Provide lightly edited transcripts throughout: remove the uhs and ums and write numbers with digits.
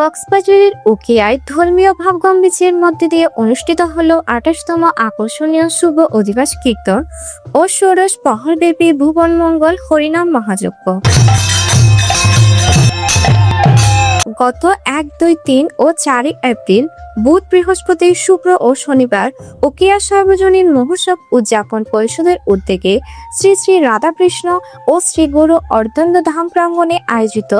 কক্সবাজারের উখিয়ায় ধর্মীয় ভাবগম্ভীর্যের মধ্যে দিয়ে অনুষ্ঠিত হলো ২৮তম আকর্ষণীয় শুভ অধিবাস কীর্তন ও ষোড়শ প্রহরব্যাপী ভুবন মঙ্গল হরিনাম মহাযজ্ঞ। গত ১, ২, ৩ ও ৪ এপ্রিল বুধ, বৃহস্পতি, শুক্র ও শনিবার উখিয়া সার্বজনীন মহোৎসব উদযাপন পরিষদের উদ্যোগে শ্রী শ্রী রাধাকৃষ্ণ ও শ্রী গুরু অর্ধেন্দ্র ধাম প্রাঙ্গণে আয়োজিত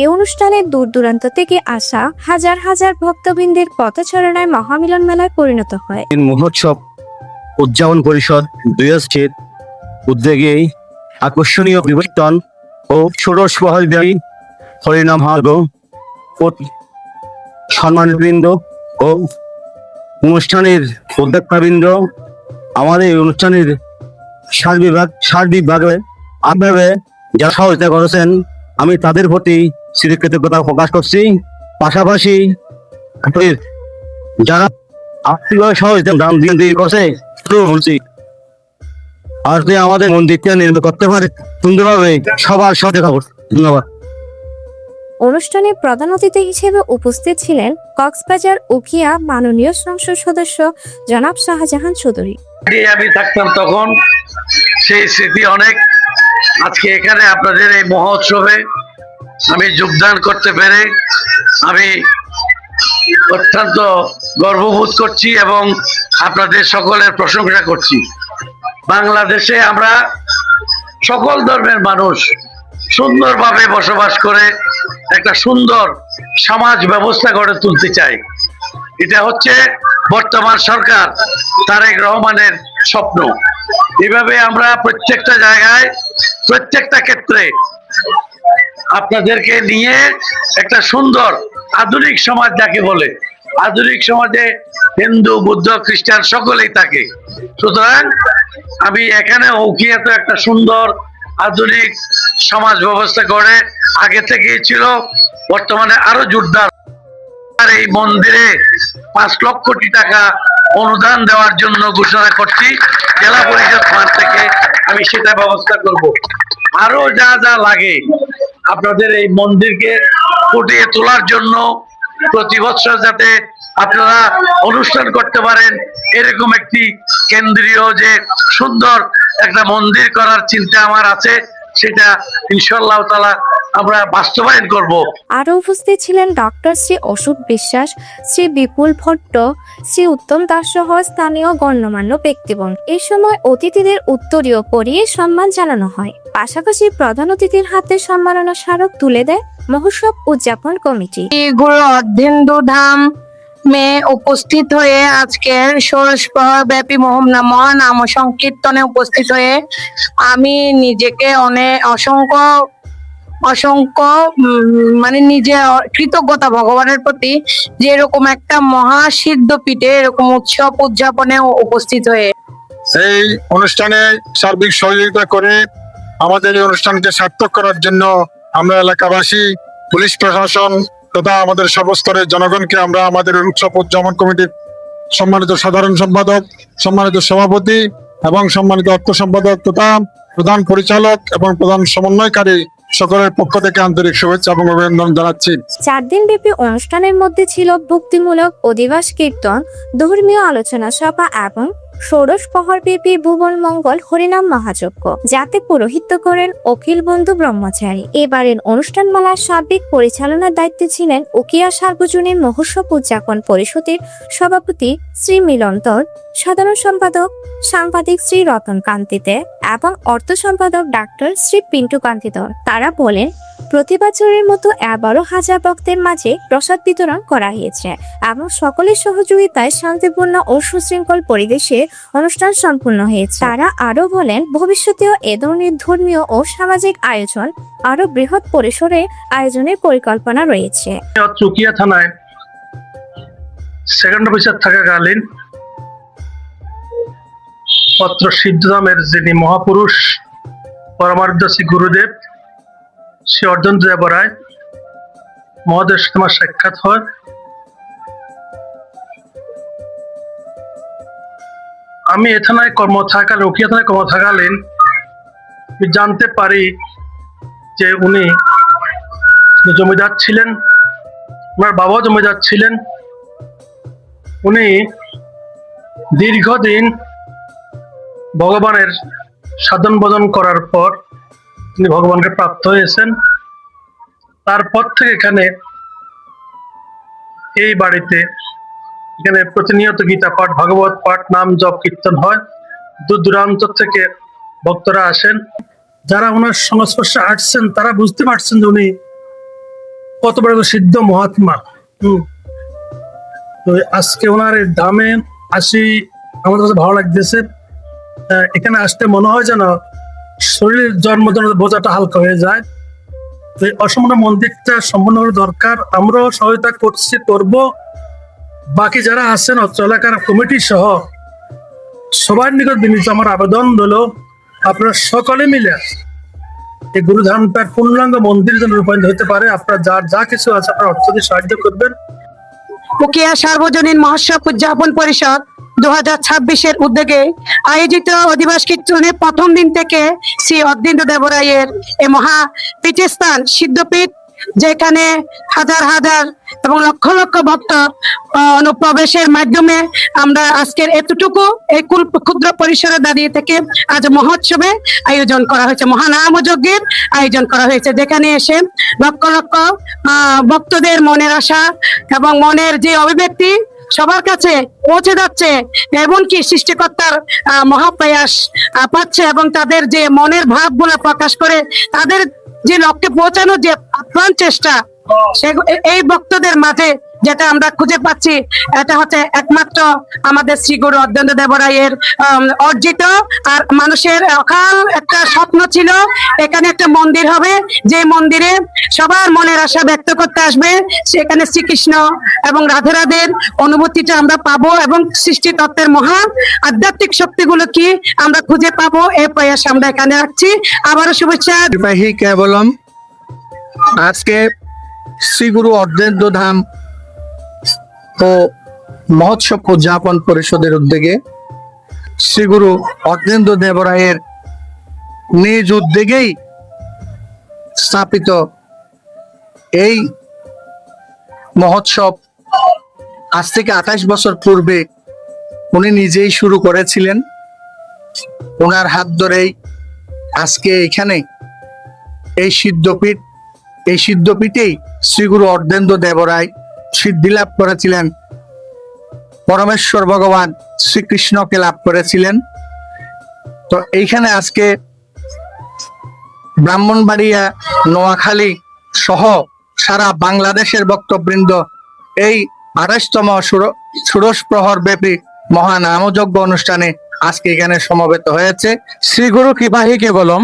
এ অনুষ্ঠানে দূর দূরান্ত থেকে আসা হাজার হাজার ভক্তবৃন্দের পথচারণায় মহামিলন মেলায় পরিণত হয়। মহোৎসব উদযাপন পরিষদ ২০০০ উদ্যোগে আকর্ষণীয় বিবর্তন ও ষোড়শ প্রহরব্যাপী হরিনাম মহাযজ্ঞ সম্মানবৃন্দ ও অনুষ্ঠানের উদ্যোক্তাবৃন্দ আমাদের এই অনুষ্ঠানের সার্বিকভাবে আপনারা যারা সহযোগিতা করেছেন আমি তাদের প্রতি কৃতজ্ঞতা প্রকাশ করছি। পাশাপাশি যারা আর্থিকভাবে সহযোগিতা দান দিয়ে করছে বলছি আর আমাদের মন্দিরটা নির্মাণ করতে পারে সুন্দরভাবে সবার সাথে খবর। ধন্যবাদ। অনুষ্ঠানে প্রধান অতিথি হিসেবে উপস্থিত ছিলেন কক্সবাজার উখিয়া মাননীয় সংসদ সদস্য জনাব শাহজাহান চৌধুরী। আমি থাকতাম তখন সেই স্মৃতি অনেক। আজকে এখানে আপনাদের এই মহোৎসবে আমি যোগদান করতে পেরে আমি অত্যন্ত গর্ববোধ করছি এবং আপনাদের সকলের প্রশংসা করছি। বাংলাদেশে আমরা সকল ধর্মের মানুষ সুন্দরভাবে বসবাস করে একটা সুন্দর সমাজ ব্যবস্থা গড়ে তুলতে চাই। এটা হচ্ছে বর্তমান সরকার তারেক রহমানের স্বপ্ন। এভাবে আমরা প্রত্যেকটা জায়গায় প্রত্যেকটা ক্ষেত্রে আপনাদেরকে নিয়ে একটা সুন্দর আধুনিক সমাজ যাকে বলে, আধুনিক সমাজে হিন্দু, বৌদ্ধ, খ্রিস্টান সকলেই থাকে। সুতরাং আমি এখানে উখিয়াতে একটা সুন্দর আধুনিক সমাজ ব্যবস্থা করে আগে থেকেই ছিল, বর্তমানে আরো জোরদার। আর এই মন্দিরে ৫ লক্ষ কোটি টাকা অনুদান দেওয়ার জন্য ঘোষণা করছি জেলা পরিষদ ফান্ড থেকে। আমি সেটা ব্যবস্থা করব। আরো যা যা লাগে আপনাদের এই মন্দিরকে ফুটিয়ে তোলার জন্য প্রতি বছর যাতে আপনারা অনুষ্ঠান করতে পারেন এরকম একটি কেন্দ্রীয় যে সুন্দর একটা মন্দির করার চিন্তা আমার আছে, সেটা ইনশাআল্লাহ তাআলা আমরা বাস্তবায়ন করব। আরো উপস্থিত ছিলেন ডক্টর শ্রী অশোক বিশ্বাস, শ্রী বিপুল ভট্ট, শ্রী উত্তম দাস সহ স্থানীয় গণ্যমান্য ব্যক্তিগণ। এই সময় অতিথিদের উত্তরীয় পরিয়ে সম্মান জানানো হয়। পাশাপাশি প্রধান অতিথির হাতে সম্মাননা স্মারক তুলে দেয় মহোৎসব উদযাপন কমিটি। গুরু অর্ধেন্দ্র ধাম উপস্থিত হয়ে আজকের ষোড়শ প্রহরব্যাপী মহানাম সংকীর্তনে উপস্থিত হয়ে আমি নিজেকে অসংখ্য মানে নিজে কৃতজ্ঞতা ভগবানের প্রতি যে এরকম একটা মহাসিদ্ধ পীঠে এরকম উৎসব উদযাপনে উপস্থিত হয়ে এই অনুষ্ঠানে সার্বিক সহযোগিতা করে আমাদের এই অনুষ্ঠানকে সার্থক করার জন্য আমরা এলাকাবাসী, পুলিশ প্রশাসন তথা আমাদের সর্বস্তরের জনগণকে আমরা আমাদের উৎসব উদযাপন কমিটির সম্মানিত সাধারণ সম্পাদক, সম্মানিত সভাপতি এবং সম্মানিত অর্থ সম্পাদক তথা প্রধান পরিচালক এবং প্রধান সমন্বয়কারী সকলের পক্ষ থেকে আন্তরিক শুভেচ্ছা এবং অভিনন্দন জানাচ্ছি। ৪ দিন ব্যাপী অনুষ্ঠানের মধ্যে ছিল ভক্তিমূলক অধিবাস কীর্তন, ধর্মীয় আলোচনা সভা এবং ষোড়শ প্রহরব্যাপী ভুবন মঙ্গল হরিনাম মহাযজ্ঞ, যাতে পৌরোহিত্য করেন অখিল বন্ধু ব্রহ্মচারী। এবারের অনুষ্ঠানমালার সার্বিক পরিচালনার দায়িত্বে ছিলেন উখিয়া সার্বজনীন মহোৎসব উদযাপন পরিষদের সভাপতি শ্রী মিলন্তর, সাধারণ সম্পাদক সাংবাদিক শ্রী রতন কান্তি দে এবং অর্থ সম্পাদক ডাক্তার শ্রী পিন্টু কান্তি দর। তারা বলেন, প্রতি বছরের মতো এবারও হাজার ভক্তের মাঝে প্রসাদ বিতরণ করা হয়েছে এবং সকলের সহযোগিতায় শান্তিপূর্ণ ও সুশৃঙ্খল পরিবেশে অনুষ্ঠান সম্পূর্ণ হয়েছে। তারা আরো বলেন, ভবিষ্যতেও এ ধরনের ধর্মীয় ও সামাজিক আয়োজন আরো বৃহৎ পরিসরে আয়োজনের পরিকল্পনা রয়েছে। উখিয়া থানায় সেকেন্ড অফিসার থাকাকালীন পত্র সিদ্ধধামের যিনি মহাপুরুষ পরমারাধ্য শ্রী গুরুদেব শ্রী অর্ধেন্দ্র দেব রায় মহোদয়ের সাথে আমার সাক্ষাৎ হয়। আমি উখিয়া থানায় কর্ম থাকালীন জানতে পারি যে উনি জমিদার ছিলেন ওনার বাবাও জমিদার ছিলেন। উনি দীর্ঘদিন ভগবানের সাধন ভজন করার পর তিনি ভগবানকে প্রাপ্ত হয়েছেন। তারপর থেকে এখানে এই বাড়িতে এখানে প্রতিনিয়ত গীতা পাঠ, ভাগবত পাঠ, নাম জপ কীর্তন হয়। দূর দূরান্ত থেকে ভক্তরা আসেন। যারা ওনার সংস্পর্শে আসছেন তারা বুঝতে পারছেন যে উনি কত বড় সিদ্ধ মহাত্মা। তো আজকে ওনার এই ধামে আসি আমাদের কাছে ভালো লাগতেছে। এখানে আসতে মনে হয় যেন শরীরের জন্মজনের বোঝাটা হালকা হয়ে যায়। তো এই অসম্পূর্ণ মন্দিরটা সম্পূর্ণ দরকার। আমরাও সহায়তা করব। বাকি যারা আছেন অত্র এলাকার কমিটি সহ সবার নিকট বিনীত আমার আবেদন হলো, আপনারা সকলে মিলে এই গুরুধামটার পূর্ণাঙ্গ মন্দির যেন রূপায়িত হতে পারে। আপনারা যার যা কিছু আছে আপনারা অর্থ দিয়ে সাহায্য করবেন। উকিয়া সার্বজনীন মহোৎসব উদযাপন পরিষদ 2026-এর উদ্যোগে আয়োজিত অধিবাস কীর্তনে প্রথম দিন থেকে শ্রী অদ্বিন্দ দেবরায়ের এই মহা পীঠস্থান সিদ্ধপীঠ, যেখানে হাজার হাজার এবং লক্ষ লক্ষ ভক্ত অনুপ্রবেশের মাধ্যমে আমরা আজকের এতটুকু এই ক্ষুদ্র পরিসরে দাঁড়িয়ে থেকে আজ মহোৎসবে আয়োজন করা হয়েছে, মহানামযজ্ঞের আয়োজন করা হয়েছে, যেখানে এসে লক্ষ লক্ষ ভক্তদের মনের আশা এবং মনের যে অভিব্যক্তি সবার কাছে পৌঁছে যাচ্ছে, এমনকি সৃষ্টিকর্তার মহাপ্রয়াস পাচ্ছে এবং তাদের যে মনের ভাবগুলো প্রকাশ করে তাদের যে লক্ষ্যে পৌঁছানোর যে আপ্রাণ চেষ্টা, এই ভক্তদের মাঝে যেটা আমরা খুঁজে পাচ্ছি, এটা হচ্ছে একমাত্র আমাদের শ্রী গুরু অদ্বৈত দেবরায়ের অর্জিত। আর মানুষের অকাল একটা স্বপ্ন ছিল এখানে একটা মন্দির হবে, যে মন্দিরে সবার মনের আশা ব্যক্ত করতে আসবে, সেখানে শ্রীকৃষ্ণ এবং রাধে রাধের অনুভূতিটা আমরা পাবো এবং সৃষ্টি তত্ত্বের মহা আধ্যাত্মিক শক্তিগুলো কি আমরা খুঁজে পাবো, এই প্রয়াস আমরা এখানে রাখছি। আবারও শুভেচ্ছা। সিপাহী কেবলম আজকে শ্রী গুরু অদ্বৈত ধাম ও মহোৎসব উদযাপন পরিষদের উদ্যোগে শ্রী গুরু অদ্বৈত দেবরায়ের নিজ উদ্যোগেই স্থাপিত এই মহোৎসব আজ থেকে 28 বছর পূর্বে উনি নিজেই শুরু করেছিলেন। ওনার হাত ধরেই আজকে এখানে এই সিদ্ধপীঠেই শ্রী গুরু অদ্বৈত দেবরায় সিদ্ধি লাভ করেছিলেন, পরমেশ্বর ভগবান শ্রীকৃষ্ণকে লাভ করেছিলেন। তো এইখানে আজকে ব্রাহ্মণবাড়িয়া, নোয়াখালী সহ সারা বাংলাদেশের ভক্তবৃন্দ এই 28তম ষোড়শ প্রহর ব্যাপী মহানামযজ্ঞ অনুষ্ঠানে আজকে এখানে সমবেত হয়েছে। শ্রী গুরু কৃপাহি কেবলম।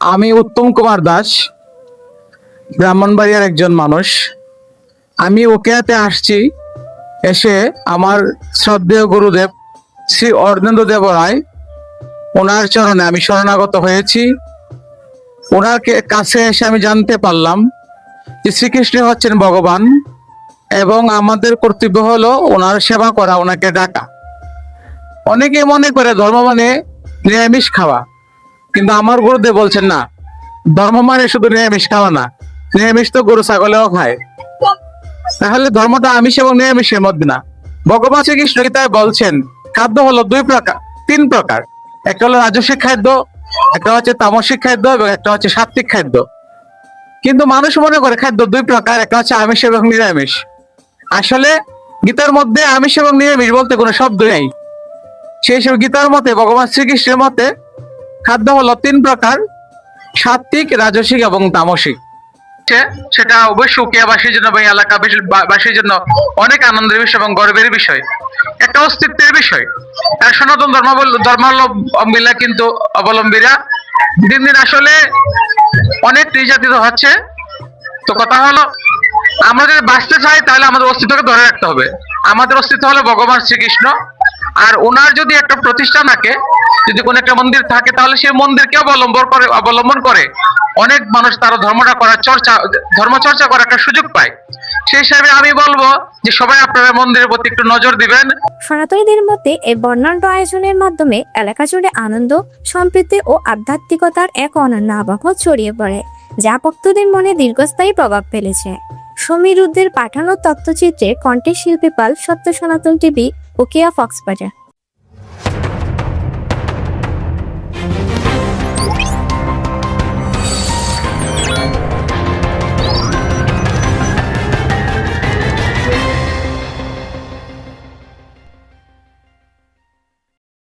আমি উত্তম কুমার দাস, ব্রাহ্মণবাড়িয়ার একজন মানুষ। আমি ওকেয়াতে আসছি, এসে আমার শ্রদ্ধেয় গুরুদেব শ্রী অদ্বৈত দেবরায় ওনার চরণে আমি শরণাগত হয়েছি। ওনার কাছে এসে আমি জানতে পারলাম যে শ্রীকৃষ্ণ হচ্ছেন ভগবান এবং আমাদের কর্তব্য হলো ওনার সেবা করা, ওনাকে ডাকা। অনেকে মনে করে ধর্ম মানে নিরামিষ খাওয়া, কিন্তু আমার গুরুদেব বলছেন না, ধর্ম মানে শুধু নিরামিষ খাওয়া না, নিরামিষ তো গরু ছাগলেও খায়। তাহলে ধর্মটা আমিষ এবং নিরামিষের মধ্যে না। ভগবান শ্রীকৃষ্ণ গীতায় বলছেন খাদ্য হলো তিন প্রকার। একটা হলো রাজসিক খাদ্য, একটা হচ্ছে তামসিক খাদ্য এবং একটা হচ্ছে সাত্বিক খাদ্য। কিন্তু মানুষ মনে করে খাদ্য 2 প্রকার, একটা হচ্ছে আমিষ এবং নিরামিষ। আসলে গীতার মধ্যে আমিষ এবং নিরামিষ বলতে কোনো শব্দ নেই। সেই সব গীতার মতে, ভগবান শ্রীকৃষ্ণের মতে খাদ্য হলো 3 প্রকার, সাত্বিক, রাজসিক এবং তামসিক। সেটা অবশ্যই উকিয়াবাসীর জন্য বা এলাকাবাসীর জন্য অনেক আনন্দের বিষয় এবং গর্বের বিষয়, একটা অস্তিত্বের বিষয়। সনাতন ধর্মাবলম্বীরা কিন্তু অবলম্বীরা দিন দিন আসলে অনেক নির্যাতিত হচ্ছে। তো কথা হলো, আমরা যদি বাঁচতে চাই তাহলে আমাদের অস্তিত্বকে ধরে রাখতে হবে। আমাদের অস্তিত্ব হলো ভগবান শ্রীকৃষ্ণ। আর ওনার যদি একটা প্রতিষ্ঠান থাকে, যদি কোনো একটা মন্দির থাকে, তাহলে সেই মন্দিরকে অবলম্বন করে অনেক মানুষ তার ধর্ম চর্চা করার একটা সুযোগ পায়। সেই হিসাবে আমি বলবো যে সবাই আপনারা মন্দিরের প্রতি একটু নজর দিবেন। সনাতনীদের মধ্যে এই বর্ণাঢ্য আয়োজনের মাধ্যমে এলাকা জুড়ে আনন্দ, সম্প্রীতি ও আধ্যাত্মিকতার এক অনন্য আবহ ছড়িয়ে পড়ে, যা ভক্তদের মনে দীর্ঘস্থায়ী প্রভাব ফেলেছে। সমীরুদ্দের পাঠানো তথ্যচিত্রে কণ্ঠে শিল্পী পাল, সত্য সনাতন টিভি, ওকিয়া, কক্সবাজার।